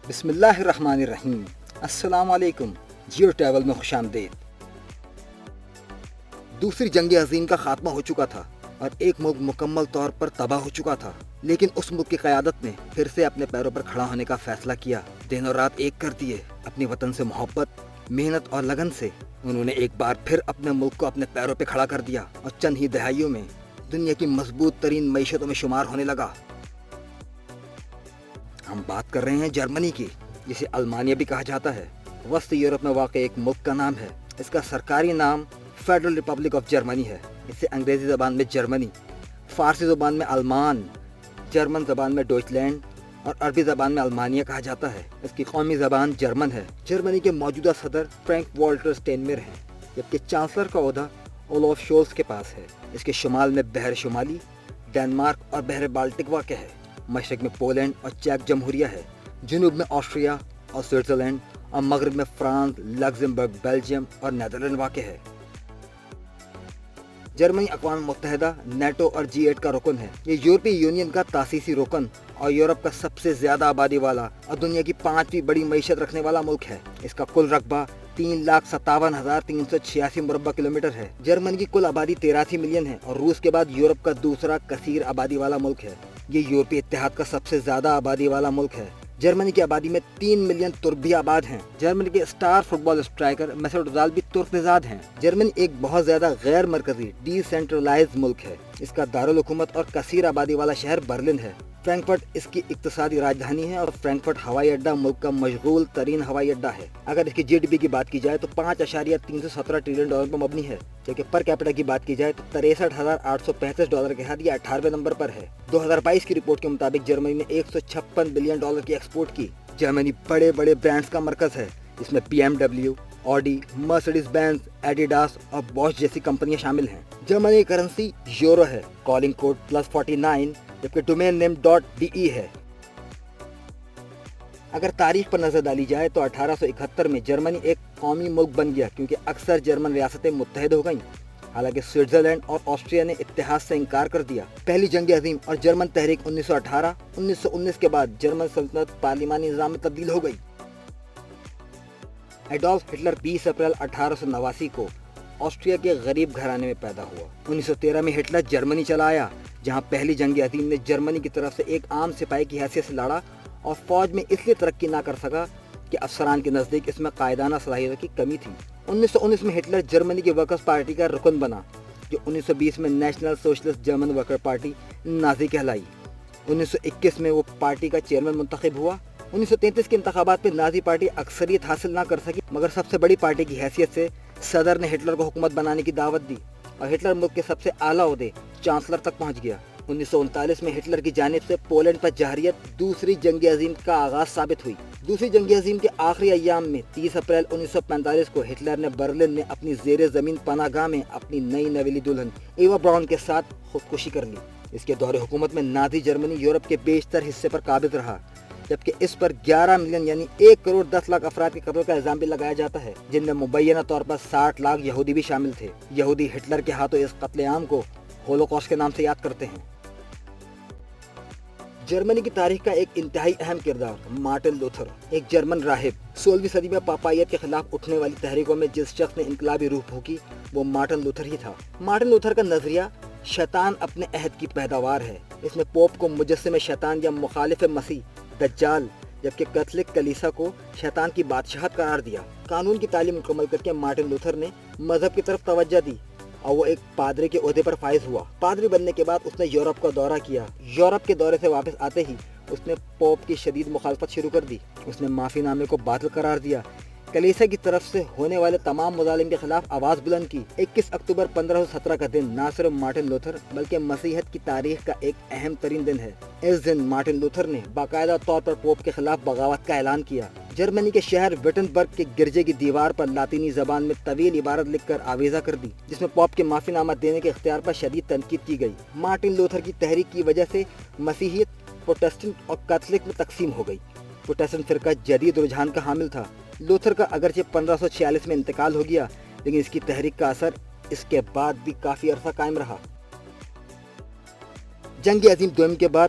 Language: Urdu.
بسم اللہ الرحمن الرحیم۔ السلام علیکم، جیو ٹریول میں خوش آمدید۔ دوسری جنگ عظیم کا خاتمہ ہو چکا تھا اور ایک ملک مکمل طور پر تباہ ہو چکا تھا، لیکن اس ملک کی قیادت نے پھر سے اپنے پیروں پر کھڑا ہونے کا فیصلہ کیا۔ دن اور رات ایک کر دیے۔ اپنے وطن سے محبت، محنت اور لگن سے انہوں نے ایک بار پھر اپنے ملک کو اپنے پیروں پہ کھڑا کر دیا اور چند ہی دہائیوں میں دنیا کی مضبوط ترین معیشتوں میں شمار ہونے لگا۔ ہم بات کر رہے ہیں جرمنی کی، جسے المانیہ بھی کہا جاتا ہے۔ وسط یورپ میں واقع ایک ملک کا نام ہے۔ اس کا سرکاری نام فیڈرل ریپبلک آف جرمنی ہے۔ اسے انگریزی زبان میں جرمنی، فارسی زبان میں آلمان، جرمن زبان میں ڈوئچلینڈ اور عربی زبان میں المانیہ کہا جاتا ہے۔ اس کی قومی زبان جرمن ہے۔ جرمنی کے موجودہ صدر فرینک والٹر اسٹینمر ہیں، جبکہ چانسلر کا عہدہ اولاف شولز کے پاس ہے۔ اس کے شمال میں بحر شمالی، ڈنمارک اور بحر بالٹک واقع ہے۔ مشرق میں پولینڈ اور چیک جمہوریہ ہے۔ جنوب میں آسٹریا اور سوئٹزرلینڈ اور مغرب میں فرانس، لگزمبرگ، بیلجیم اور نیدرلینڈ واقع ہے۔ جرمنی اقوام متحدہ، نیٹو اور G8 کا رکن ہے۔ یہ یورپی یونین کا تاسیسی رکن اور یورپ کا سب سے زیادہ آبادی والا اور دنیا کی 5ویں بڑی معیشت رکھنے والا ملک ہے۔ اس کا کل رقبہ 3,57,386 مربع کلومیٹر ہے۔ جرمنی کی کل آبادی 83 ملین ہے اور روس کے بعد یورپ کا دوسرا کثیر آبادی والا ملک ہے۔ یہ یورپی اتحاد کا سب سے زیادہ آبادی والا ملک ہے۔ جرمنی کی آبادی میں 3 ملین ترک بھی آباد ہیں۔ جرمنی کے اسٹار فٹ بال اسٹرائکر میسوٹ اوزال بھی ترک نژاد ہیں۔ جرمنی ایک بہت زیادہ غیر مرکزی ڈی سینٹرلائزڈ ملک ہے۔ اس کا دارالحکومت اور کثیر آبادی والا شہر برلن ہے۔ فرینکفرٹ اس کی اقتصادی راجدھانی ہے اور فرینکفرٹ ہوائی اڈہ ملک کا مشغول ترین ہوائی اڈہ ہے۔ اگر اس کی GDP کی بات کی جائے تو $5.317 ٹریلین پر مبنی ہے، جبکہ پر کیپٹا کی بات کی جائے تو $63,835 کے ہاتھ یہ 18ویں نمبر پر ہے۔ 2022 کی رپورٹ کے مطابق جرمنی نے $156 بلین کی ایکسپورٹ کی۔ جرمنی بڑے بڑے برانڈز کا مرکز ہے، جس میں BMW، Audi, Mercedes Benz, Adidas اور بوش جیسی کمپنیاں شامل ہیں۔ جرمنی کی کرنسی یورو ہے۔ کالنگ کوڈ +49، جبکہ ڈومین نیم .de ہے۔ اگر تاریخ پر نظر ڈالی جائے تو 1871 میں جرمنی ایک قومی ملک بن گیا، کیونکہ اکثر جرمن ریاستیں متحد ہو گئیں، حالانکہ سوئٹزرلینڈ اور آسٹریا نے اتحاد سے انکار کر دیا۔ پہلی جنگ عظیم اور جرمن تحریک 1918 1919 کے بعد جرمن سلطنت پارلیمانی نظام میں تبدیل ہو گئی۔ ایڈولف ہٹلر 20 اپریل 1889 کو آسٹریا کے غریب گھرانے میں پیدا ہوا۔ 1913 میں ہٹلر جرمنی چلا آیا، جہاں پہلی جنگ عظیم میں جرمنی کی طرف سے ایک عام سپاہی کی حیثیت سے لڑا اور فوج میں اس لیے ترقی نہ کر سکا کہ افسران کے نزدیک اس میں قائدانہ صلاحیتوں کی کمی تھی۔ 1919 میں ہٹلر جرمنی کی ورکرز پارٹی کا رکن بنا، جو 1920 میں National Socialist German Worker Party Nazi کہلائی۔ 1921 میں وہ پارٹی کا چیئرمین منتخب ہوا۔ 1933 کے انتخابات میں نازی پارٹی اکثریت حاصل نہ کر سکی، مگر سب سے بڑی پارٹی کی حیثیت سے صدر نے ہٹلر کو حکومت بنانے کی دعوت دی اور ہٹلر ملک کے سب سے اعلیٰ عہدے چانسلر تک پہنچ گیا۔ 1939 میں ہٹلر کی جانب سے پولینڈ پر جارحیت دوسری جنگ عظیم کا آغاز ثابت ہوئی۔ دوسری جنگ عظیم کے آخری ایام میں 30 اپریل 1945 کو ہٹلر نے برلن میں اپنی زیر زمین پناہ گاہ میں اپنی نئی نویلی دلہن ایوا براؤن کے ساتھ خودکشی کر لی۔ اس کے دور حکومت میں نازی جرمنی یورپ کے بیشتر حصے پر قابض رہا، جبکہ اس پر 11 ملین یعنی 1,10,00,000 افراد کے قتل کا الزام بھی لگایا جاتا ہے، جن میں مبینہ طور پر 60 لاکھ یہودی بھی شامل تھے۔ یہودی ہٹلر کے ہاتھوں اس قتل عام کو ہولوکاسٹ کے نام سے یاد کرتے ہیں۔ جرمنی کی تاریخ کا ایک انتہائی اہم کردار مارٹن لوتھر، ایک جرمن راہب۔ 16ویں صدی میں پاپائیت کے خلاف اٹھنے والی تحریکوں میں جس شخص نے انقلابی روح پھونکی وہ مارٹن لوتھر ہی تھا۔ مارٹن لوتھر کا نظریہ شیطان اپنے عہد کی پیداوار ہے۔ اس نے پوپ کو مجسم شیطان یا مخالف مسیح دجال، جبکہ کیتھولک کلیسا کو شیطان کی بادشاہت قرار دیا۔ قانون کی تعلیم مکمل کر کے مارٹن لوتھر نے مذہب کی طرف توجہ دی اور وہ ایک پادری کے عہدے پر فائز ہوا۔ پادری بننے کے بعد اس نے یورپ کا دورہ کیا۔ یورپ کے دورے سے واپس آتے ہی اس نے پوپ کی شدید مخالفت شروع کر دی۔ اس نے معافی نامے کو باطل قرار دیا، کلیسا کی طرف سے ہونے والے تمام مظالم کے خلاف آواز بلند کی۔ 21 اکتوبر 1517 کا دن نہ صرف مارٹن لوتھر بلکہ مسیحیت کی تاریخ کا ایک اہم ترین دن ہے۔ اس دن مارٹن لوتھر نے باقاعدہ طور پر پوپ کے خلاف بغاوت کا اعلان کیا۔ جرمنی کے شہر وٹنبرگ کے گرجے کی دیوار پر لاطینی زبان میں طویل عبارت لکھ کر آویزہ کر دی، جس میں پوپ کے معافی نامہ دینے کے اختیار پر شدید تنقید کی گئی۔ مارٹن لوتھر کی تحریک کی وجہ سے مسیحیت پروٹسٹنٹ اور کیتھولک میں تقسیم ہو گئی۔ پروٹسٹنٹ فرقہ جدید رجحان کا حامل تھا۔ لوتھر کا اگرچہ 1546 میں انتقال ہو گیا، لیکن اس کی تحریک کا اثر اس کے بعد بھی کافی عرصہ قائم رہا۔ جنگ عظیم دوم کے بعد